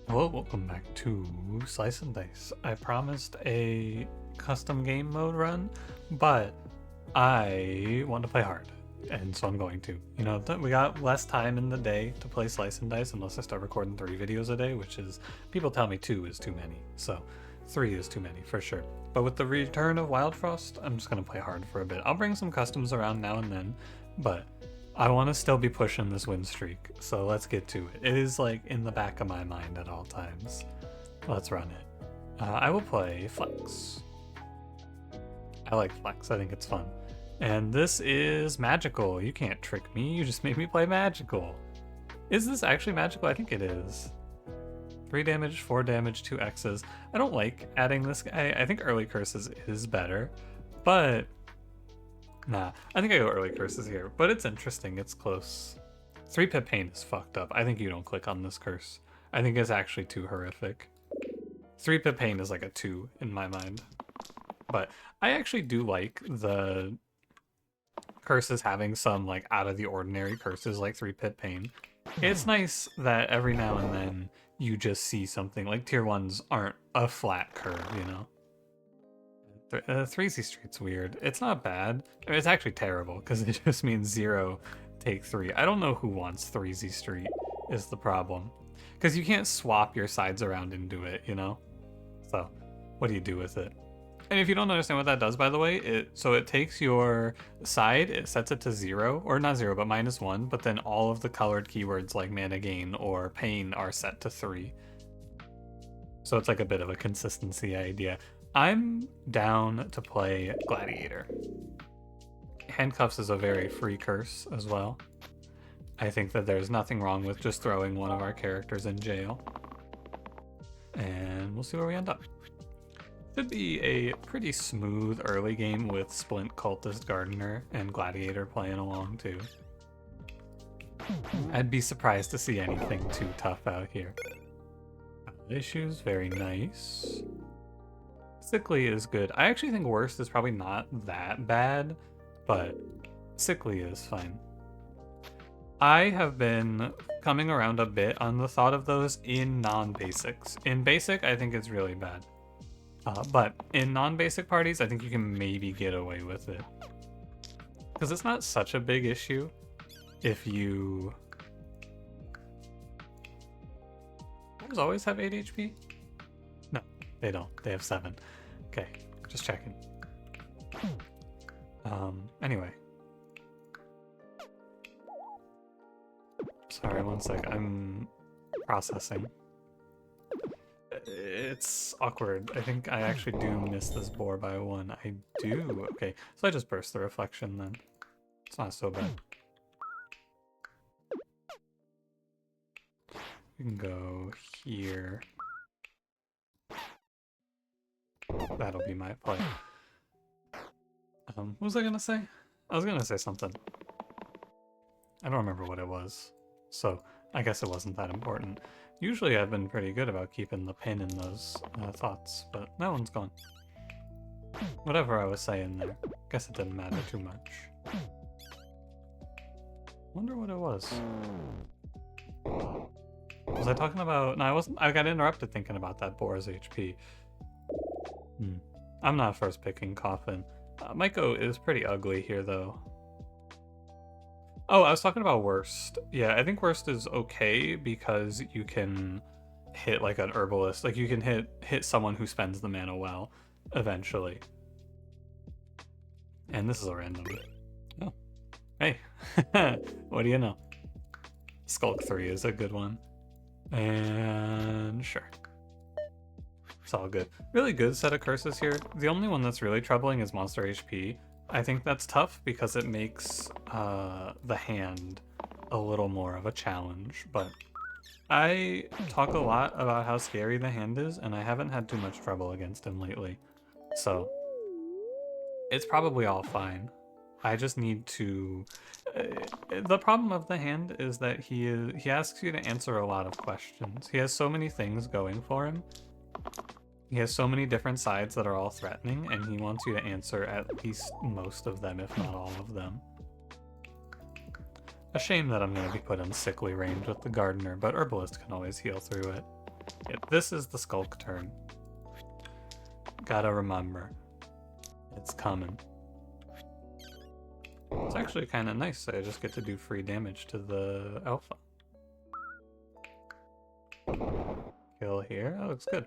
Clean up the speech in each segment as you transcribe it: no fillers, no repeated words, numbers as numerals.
Well, welcome back to Slice and Dice. I promised a custom game mode run, but I want to play hard, and so I'm going to. You know, we got less time in the day to play Slice and Dice unless I start recording 3 videos a day, which is, people tell me 2 is too many, so 3 is too many for sure. But with the return of Wild Frost, I'm just going to play hard for a bit. I'll bring some customs around now and then, but I want to still be pushing this win streak, so let's get to it. It is like in the back of my mind at all times. Let's run it. I will play Flex. I like Flex, I think it's fun. And this is magical. You can't trick me, you just made me play magical. Is this actually magical? I think it is. 3 damage, 4 damage, 2 X's. I don't like adding this guy. I think early curses is better, but nah, I think I go early curses here, but it's interesting, it's close. 3 pip pain is fucked up. I think you don't click on this curse. I think it's actually too horrific. 3 pip pain is like a 2 in my mind. But I actually do like the curses having some like out of the ordinary curses like 3 pip pain. It's nice that every now and then you just see something like tier 1s aren't a flat curve, you know? 3Z Street's weird. It's not bad. I mean, it's actually terrible because it just means 0 take 3. I don't know who wants 3Z Street is the problem. Because you can't swap your sides around and do it, you know? So, what do you do with it? And if you don't understand what that does, by the way, it takes your side, it sets it to 0, or not 0, but -1, but then all of the colored keywords like mana gain or pain are set to 3. So it's like a bit of a consistency idea. I'm down to play Gladiator. Handcuffs is a very free curse as well. I think that there's nothing wrong with just throwing one of our characters in jail. And we'll see where we end up. Should be a pretty smooth early game with Splint, Cultist, Gardener, and Gladiator playing along too. I'd be surprised to see anything too tough out here. Issues, very nice. Sickly is good. I actually think Worst is probably not that bad, but Sickly is fine. I have been coming around a bit on the thought of those in non-basics. In basic, I think it's really bad. But in non-basic parties, I think you can maybe get away with it. Because it's not such a big issue if you... Does always have 8 HP? No, they don't. They have 7. Okay, just checking. Anyway. Sorry, one sec. I'm processing. It's awkward. I think I actually do miss this boar by 1. I do. Okay, so I just burst the reflection then. It's not so bad. We can go here. That'll be my play. What was I gonna say? I was gonna say something. I don't remember what it was. So, I guess it wasn't that important. Usually I've been pretty good about keeping the pin in those thoughts, but that one's gone. Whatever I was saying there, guess it didn't matter too much. Wonder what it was. Was I talking about... No, I wasn't. I got interrupted thinking about that boar's HP. I'm not first picking Coffin. Maiko is pretty ugly here, though. Oh, I was talking about Worst. Yeah, I think Worst is okay because you can hit like an herbalist. Like you can hit someone who spends the mana well, eventually. And this is a random. Oh, hey, what do you know? Skulk 3 is a good one. And sure. It's all good. Really good set of curses here. The only one that's really troubling is monster HP. I think that's tough because it makes the hand a little more of a challenge, but I talk a lot about how scary the hand is, and I haven't had too much trouble against him lately. So it's probably all fine. I just need to... the problem of the hand is that he asks you to answer a lot of questions. He has so many things going for him. He has so many different sides that are all threatening, and he wants you to answer at least most of them, if not all of them. A shame that I'm going to be put in sickly range with the Gardener, but Herbalist can always heal through it. Yeah, this is the Skulk turn. Gotta remember. It's coming. It's actually kind of nice. I just get to do free damage to the alpha. Kill here. That looks good.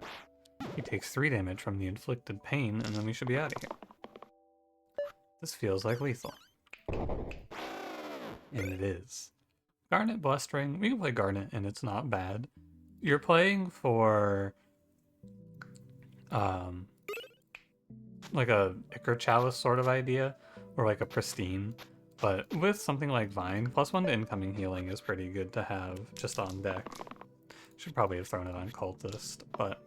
He takes 3 damage from the inflicted pain, and then we should be out of here. This feels like lethal. And it is. Garnet Blustering. We can play Garnet, and it's not bad. You're playing for... like a Ichor Chalice sort of idea, or like a Pristine. But with something like Vine, +1 to incoming healing is pretty good to have just on deck. Should probably have thrown it on Cultist, but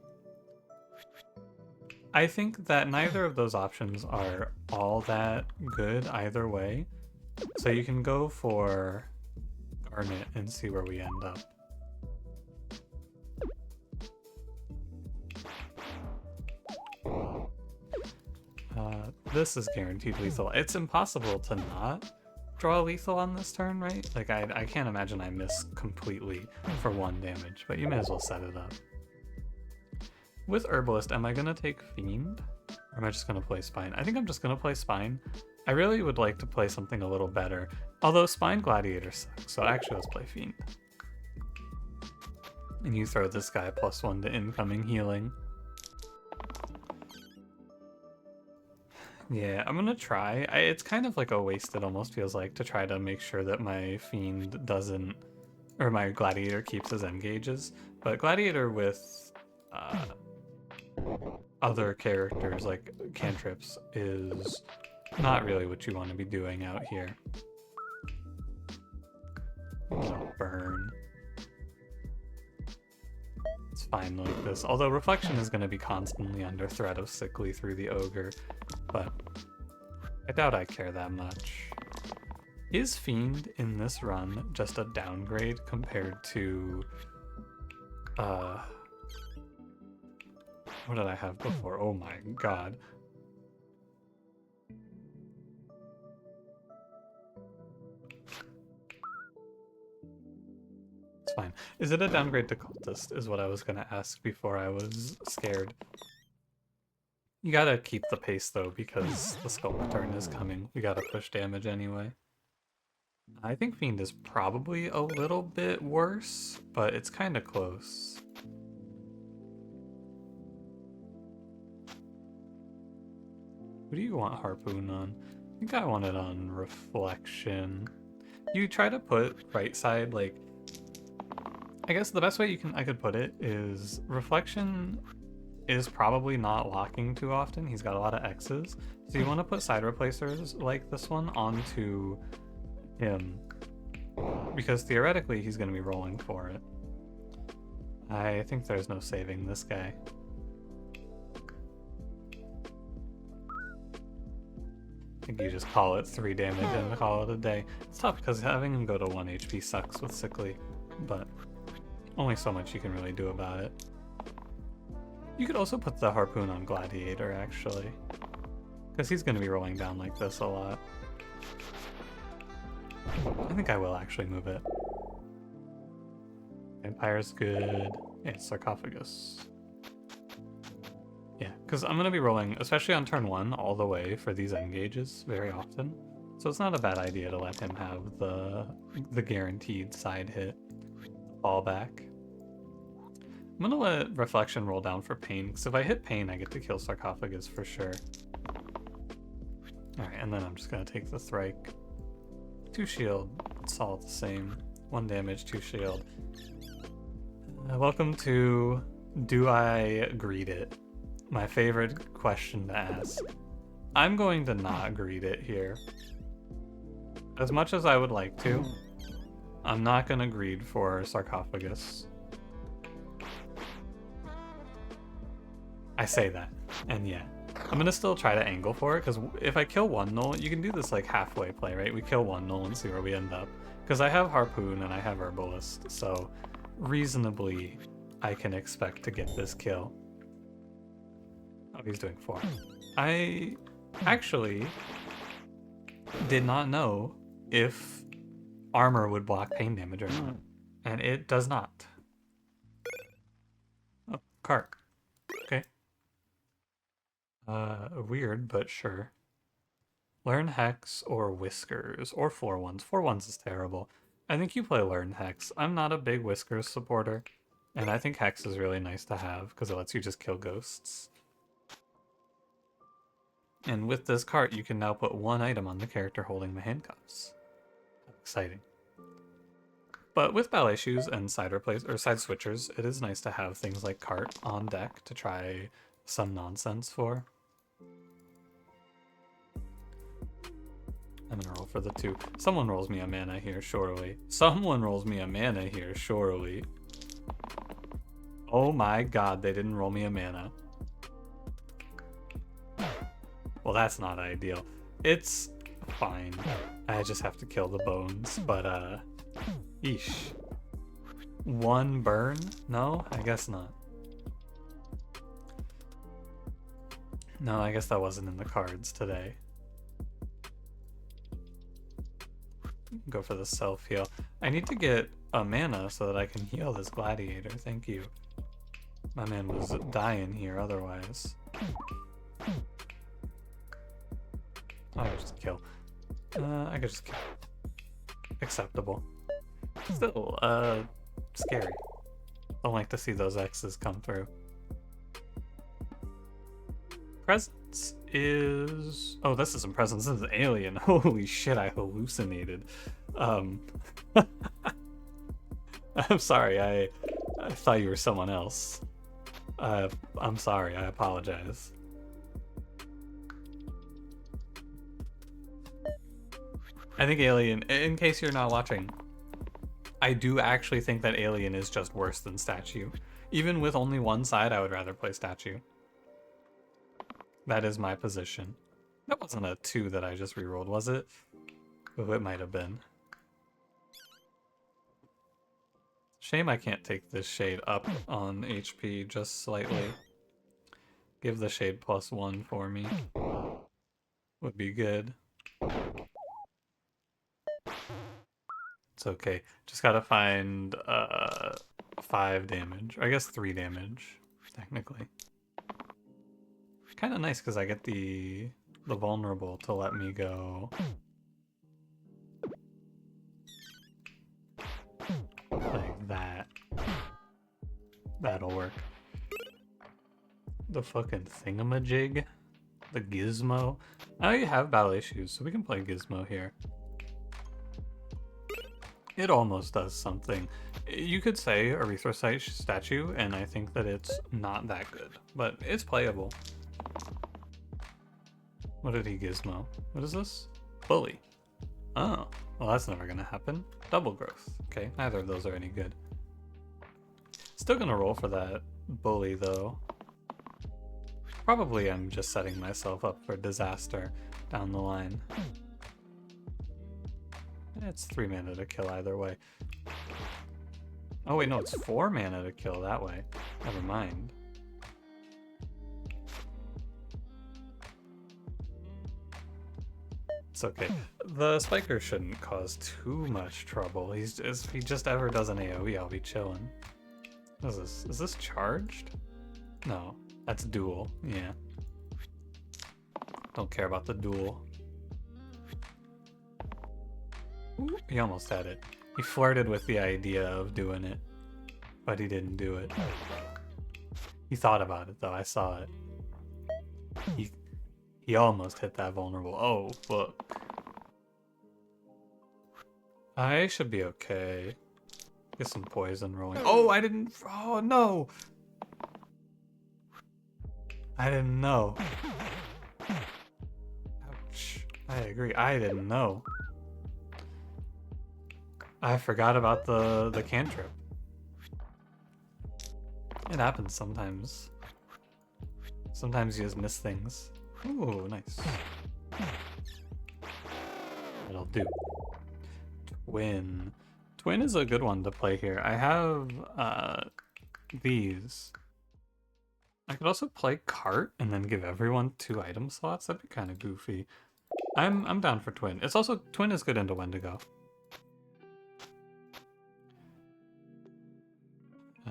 I think that neither of those options are all that good either way. So you can go for Garnet and see where we end up. This is guaranteed lethal. It's impossible to not draw lethal on this turn, right? Like, I can't imagine I miss completely for 1 damage, but you may as well set it up. With Herbalist, am I going to take Fiend? Or am I just going to play Spine? I think I'm just going to play Spine. I really would like to play something a little better, although Spine Gladiator sucks, so actually let's play Fiend. And you throw this guy +1 to incoming healing. Yeah, I'm gonna try. It's kind of like a waste, it almost feels like, to try to make sure that my Fiend doesn't, or my Gladiator keeps his engages. But Gladiator with other characters like cantrips is not really what you want to be doing out here. Burn. It's fine like this. Although Reflection is going to be constantly under threat of Sickly through the Ogre, but I doubt I care that much. Is Fiend in this run just a downgrade compared to what did I have before? Oh my god. It's fine. Is it a downgrade to Cultist is what I was going to ask before I was scared. You gotta keep the pace though, because the Skulk turn is coming. We gotta push damage anyway. I think Fiend is probably a little bit worse, but it's kind of close. Who do you want Harpoon on? I think I want it on Reflection. You try to put right side, like, I guess the best way I could put it is Reflection is probably not locking too often. He's got a lot of X's. So you want to put side replacers like this one onto him, because theoretically he's going to be rolling for it. I think there's no saving this guy. I think you just call it 3 damage and call it a day. It's tough because having him go to 1 HP sucks with Sickly, but only so much you can really do about it. You could also put the Harpoon on Gladiator, actually, because he's going to be rolling down like this a lot. I think I will actually move it. Vampire's good. Yeah, Sarcophagus. Yeah, because I'm going to be rolling, especially on turn 1, all the way for these engages very often. So it's not a bad idea to let him have the guaranteed side hit fallback. I'm going to let Reflection roll down for Pain, because if I hit Pain, I get to kill Sarcophagus for sure. Alright, and then I'm just going to take the Thrike. 2 shield, it's all the same. 1 damage, 2 shield. Welcome to Do I Greet It? My favorite question to ask. I'm going to not greet it here. As much as I would like to, I'm not going to greed for Sarcophagus. I say that, and yeah. I'm going to still try to angle for it, because if I kill 1 null, you can do this like halfway play, right? We kill 1 null and see where we end up. Because I have Harpoon and I have Herbalist, so reasonably I can expect to get this kill. Oh, he's doing 4. I actually did not know if armor would block pain damage or not, and it does not. Cart. Okay. Weird, but sure. Learn Hex or Whiskers, or 4-1s. 4-1s is terrible. I think you play Learn Hex. I'm not a big Whiskers supporter, and I think Hex is really nice to have, because it lets you just kill ghosts. And with this cart, you can now put one item on the character holding the handcuffs. Exciting. But with ballet shoes and side switchers, it is nice to have things like cart on deck to try some nonsense for. I'm gonna roll for the 2. Someone rolls me a mana here, surely. Someone rolls me a mana here, surely. Oh my god, they didn't roll me a mana. Well, that's not ideal. It's fine. I just have to kill the bones, but eesh. 1 burn? No, I guess not. No, I guess that wasn't in the cards today. Go for the self-heal. I need to get a mana so that I can heal this gladiator. Thank you. My man was dying here otherwise. I could just kill. I could just kill. Acceptable. Still, scary. Don't like to see those X's come through. Presence is... Oh, this isn't presence, this is alien. Holy shit, I hallucinated. I'm sorry, I thought you were someone else. I'm sorry, I apologize. I think Alien, in case you're not watching, I do actually think that Alien is just worse than Statue. Even with only one side, I would rather play Statue. That is my position. That wasn't a 2 that I just rerolled, was it? Oh, it might have been. Shame I can't take this shade up on HP just slightly. Give the shade +1 for me. Would be good. It's okay. Just gotta find 5 damage. Or I guess 3 damage, technically. Kind of nice because I get the vulnerable to let me go. Like that. That'll work. The fucking thingamajig. The gizmo. I know you have ballet shoes, so we can play gizmo here. It almost does something. You could say Erythrocyte statue, and I think that it's not that good, but it's playable. What did he gizmo? What is this? Bully. Oh, well that's never gonna happen. Double growth. Okay, neither of those are any good. Still gonna roll for that bully though. Probably I'm just setting myself up for disaster down the line. It's 3 mana to kill either way. Oh wait, no, it's 4 mana to kill that way. Never mind. It's okay. The spiker shouldn't cause too much trouble. If he just ever does an AoE, I'll be chilling. What is this? Is this charged? No, that's dual. Yeah. Don't care about the dual. Ooh, he almost had it. He flirted with the idea of doing it, but he didn't do it. He thought about it though, I saw it. He almost hit that vulnerable. Oh, fuck. I should be okay. Get some poison rolling. Oh, I didn't... Oh, no! I didn't know. Ouch. I agree. I didn't know. I forgot about the cantrip. It happens sometimes. Sometimes you just miss things. Ooh, nice. That'll do. Twin. Twin is a good one to play here. I have these. I could also play cart and then give everyone 2 item slots. That'd be kind of goofy. I'm down for twin. It's also twin is good into Wendigo.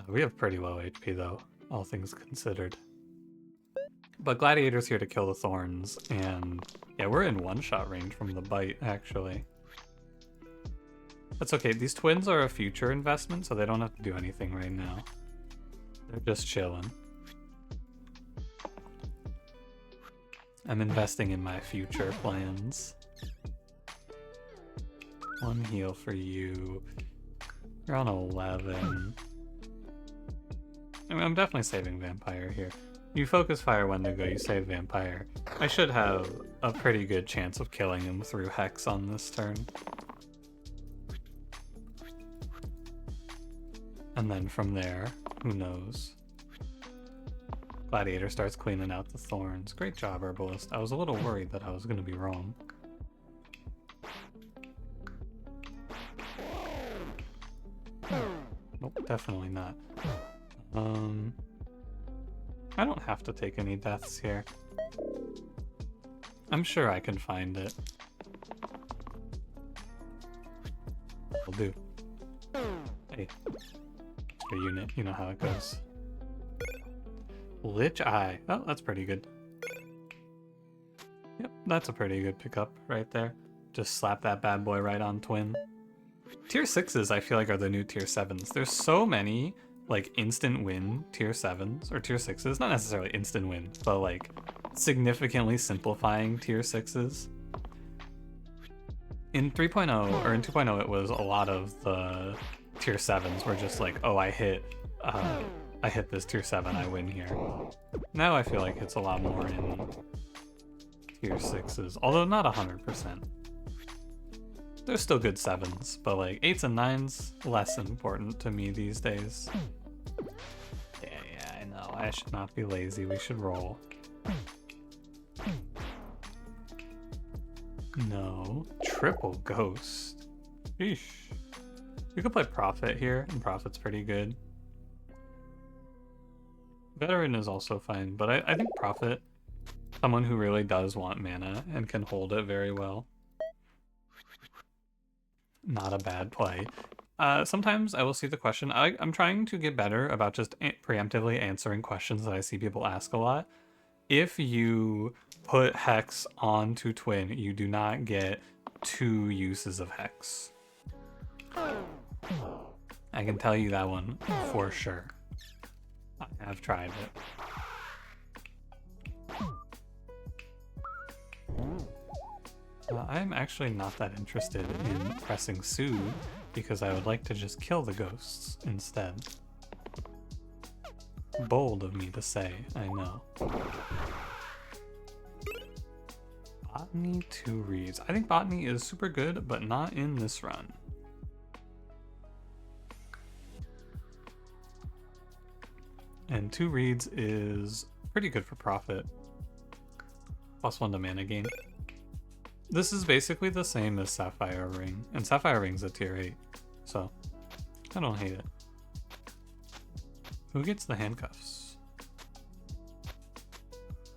We have pretty low HP though. all things considered. But Gladiator's here to kill the thorns, and yeah, we're in one-shot range from the bite, actually. That's okay, these twins are a future investment, so they don't have to do anything right now. They're just chilling. I'm investing in my future plans. One heal for you. You're on 11. I mean, I'm definitely saving Vampire here. You focus Fire Wendigo, you save Vampire. I should have a pretty good chance of killing him through Hex on this turn. And then from there, who knows? Gladiator starts cleaning out the thorns. Great job, Herbalist. I was a little worried that I was going to be wrong. Nope, definitely not. I don't have to take any deaths here. I'm sure I can find it. Will do. Hey. Your unit, you know how it goes. Lich Eye. Oh, that's pretty good. Yep, that's a pretty good pickup right there. Just slap that bad boy right on Twin. Tier 6s, I feel like, are the new Tier 7s. There's so many, like, instant win Tier 7s, or Tier 6s. Not necessarily instant win, but, like, significantly simplifying Tier 6s. In 3.0, or in 2.0, it was a lot of the Tier 7s were just like, oh, I hit this Tier 7, I win here. Now I feel like it's a lot more in Tier 6s, although not 100%. There's still good 7s, but like 8s and 9s, less important to me these days. Yeah, I know. I should not be lazy. We should roll. No. Triple Ghost. Sheesh. We could play Prophet here, and Prophet's pretty good. Veteran is also fine, but I think Prophet, someone who really does want mana and can hold it very well. Not a bad play. Sometimes I will see the question. I'm trying to get better about just preemptively answering questions that I see people ask a lot. If you put Hex onto Twin, you do not get 2 uses of Hex. I can tell you that one for sure. I have tried it. I'm actually not that interested in pressing Soothe because I would like to just kill the ghosts instead. Bold of me to say, I know. Botany 2 reads. I think Botany is super good, but not in this run. And 2 reads is pretty good for Prophet. +1 to mana gain. This is basically the same as Sapphire Ring, and Sapphire Ring's a tier 8, so I don't hate it. Who gets the handcuffs?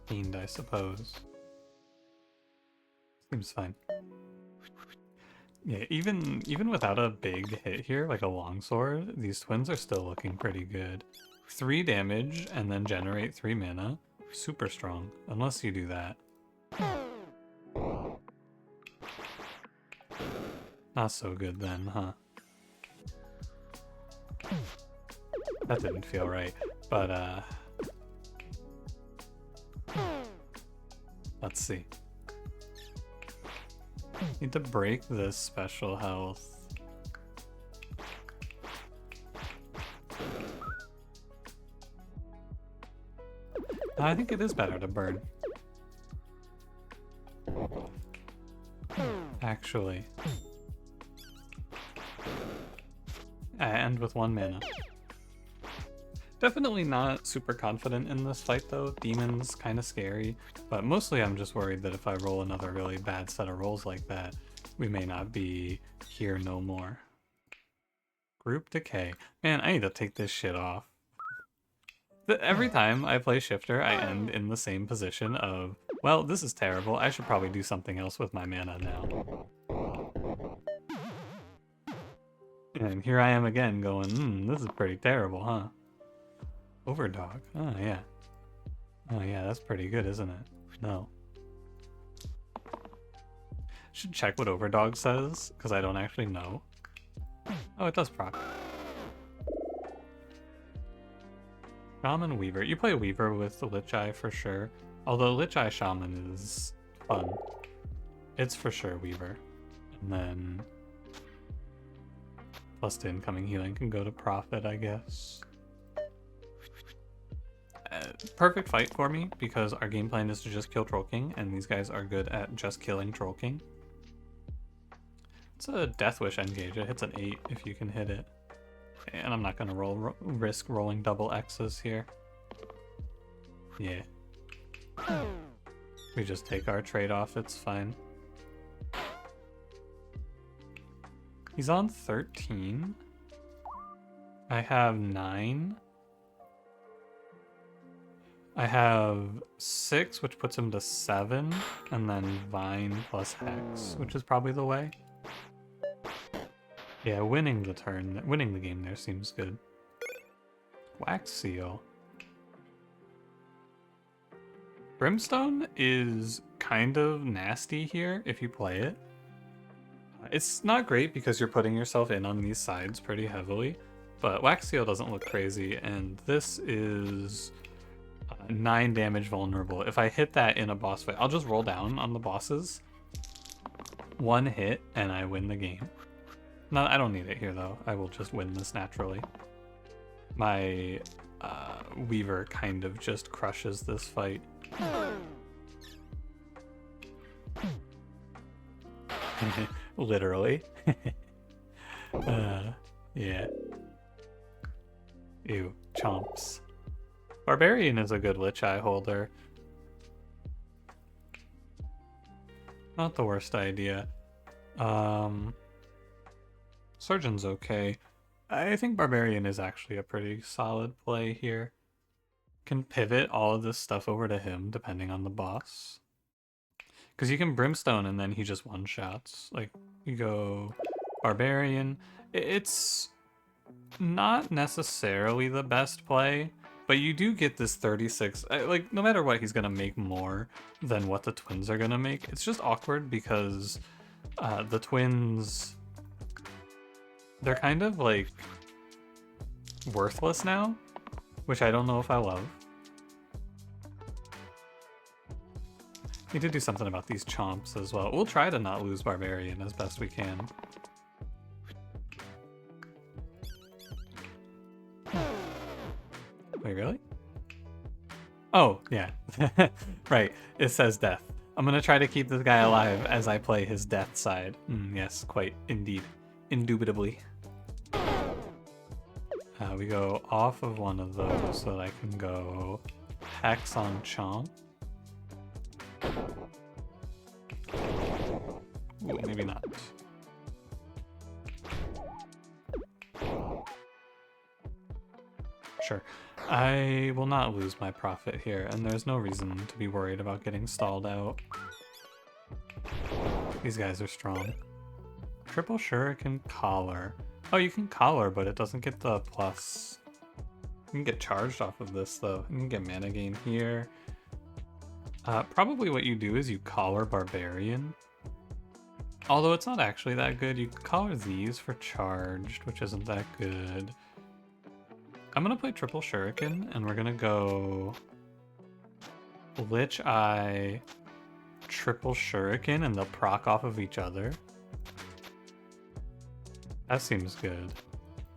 Fiend, I suppose. Seems fine. Yeah, even without a big hit here, like a longsword, these twins are still looking pretty good. 3 damage and then generate 3 mana. Super strong, unless you do that. Not so good then, huh? That didn't feel right, but let's see. Need to break this special health. I think it is better to burn. Actually. And with 1 mana. Definitely not super confident in this fight though. Demon's kind of scary, but mostly I'm just worried that if I roll another really bad set of rolls like that, we may not be here no more. Group Decay. Man, I need to take this shit off. Every time I play Shifter, I end in the same position of, well, this is terrible. I should probably do something else with my mana now. And here I am again going, this is pretty terrible, huh? Overdog. Oh, yeah. Oh, yeah, that's pretty good, isn't it? No. Should check what Overdog says, because I don't actually know. Oh, it does proc. Shaman Weaver. You play Weaver with the Lich Eye for sure. Although Lich Eye Shaman is fun. It's for sure Weaver. And then plus the incoming healing can go to Prophet, I guess. Perfect fight for me, because our game plan is to just kill Troll King, and these guys are good at just killing Troll King. It's a Death Wish engage. It hits an 8 if you can hit it. And I'm not going to risk rolling double X's here. Yeah. We just take our trade-off, it's fine. He's on 13. I have 9. I have 6, which puts him to 7, and then Vine plus Hex, which is probably the way. Yeah, winning the game there seems good. Wax Seal. Brimstone is kind of nasty here if you play it. It's not great because you're putting yourself in on these sides pretty heavily, but Wax Seal doesn't look crazy, and this is 9 damage vulnerable. If I hit that in a boss fight, I'll just roll down on the bosses. 1 hit and I win the game. No, I don't need it here though. I will just win this naturally. My Weaver kind of just crushes this fight. Literally. Yeah. Ew, chomps. Barbarian is a good Lich Eye holder. Not the worst idea. Surgeon's okay. I think Barbarian is actually a pretty solid play here. Can pivot all of this stuff over to him depending on the boss. Because you can Brimstone and then he just one-shots. Like, you go Barbarian. It's not necessarily the best play, but you do get this 36. Like, no matter what, he's going to make more than what the twins are going to make. It's just awkward because the twins, they're kind of like worthless now, which I don't know if I love. Need to do something about these chomps as well. We'll try to not lose Barbarian as best we can. Wait, really? Oh, yeah. Right, it says death. I'm gonna try to keep this guy alive as I play his death side. Yes, quite indeed. Indubitably. We go off of one of those so that I can go Hex on Chomp. Ooh, maybe not. Sure. I will not lose my Prophet here, and there's no reason to be worried about getting stalled out. These guys are strong. Triple Shuriken Collar. Oh, you can Collar, but it doesn't get the plus. You can get charged off of this, though. You can get mana gain here. Probably what you do is you Collar Barbarian. Although it's not actually that good. You Collar these for charged, which isn't that good. I'm gonna play Triple Shuriken, and we're gonna go Lich Eye, Triple Shuriken, and they'll proc off of each other. That seems good.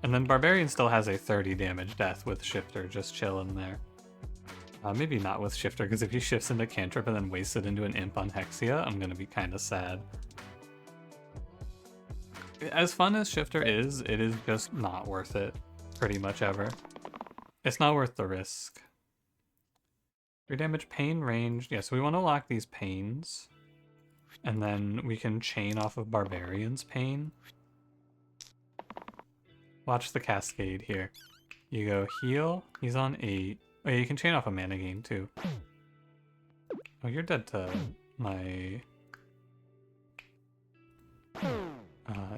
And then Barbarian still has a 30 damage death with Shifter just chilling there. Maybe not with Shifter, because if he shifts into Cantrip and then wastes it into an Imp on Hexia, I'm gonna be kind of sad. As fun as Shifter is, it is just not worth it, pretty much ever. It's not worth the risk. 3 damage, pain ranged. Yeah, so we want to lock these pains. And then we can chain off of Barbarian's pain. Watch the cascade here. You go heal, he's on 8. Oh yeah, you can chain off a mana gain too. Oh, you're dead to my...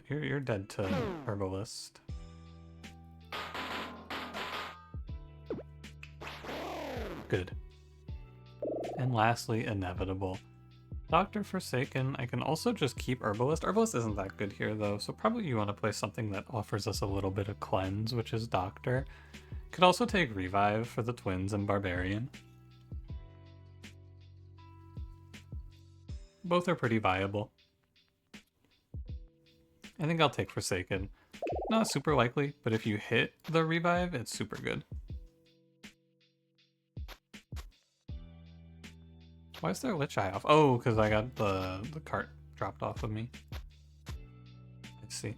you're dead to Herbalist. Good. And lastly, Inevitable. Dr. Forsaken, I can also just keep Herbalist. Herbalist isn't that good here though, so probably you want to play something that offers us a little bit of cleanse, which is Doctor. Could also take Revive for the twins and Barbarian. Both are pretty viable. I think I'll take Forsaken. Not super likely, but if you hit the Revive, it's super good. Why is there Lich Eye off? Oh, because I got the cart dropped off of me. I see.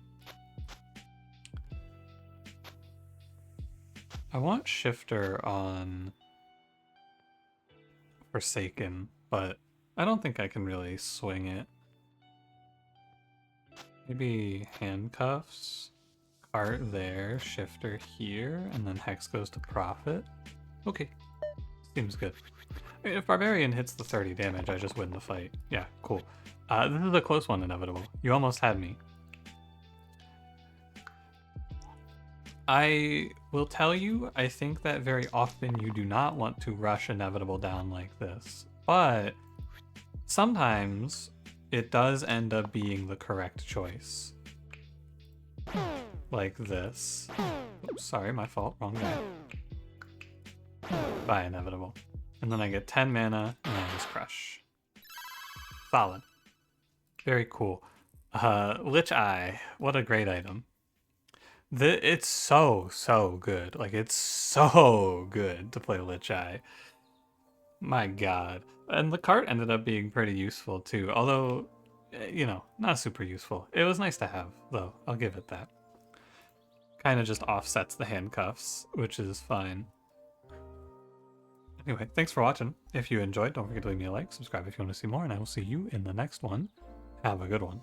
I want Shifter on Forsaken, but I don't think I can really swing it. Maybe Handcuffs, Cart there, Shifter here, and then Hex goes to Prophet. Okay, seems good. If Barbarian hits the 30 damage, I just win the fight. Yeah, cool. This is a close one, Inevitable. You almost had me. I will tell you, I think that very often you do not want to rush Inevitable down like this. But sometimes it does end up being the correct choice. Like this. Oops, sorry, my fault. Wrong guy. Bye, Inevitable. And then I get 10 mana, and I just crush. Solid. Very cool. Lich Eye. What a great item. It's so good. Like, it's so good to play Lich Eye. My god. And the cart ended up being pretty useful, too. Although, you know, not super useful. It was nice to have, though. I'll give it that. Kind of just offsets the handcuffs, which is fine. Anyway, thanks for watching. If you enjoyed, don't forget to leave me a like, subscribe if you want to see more, and I will see you in the next one. Have a good one.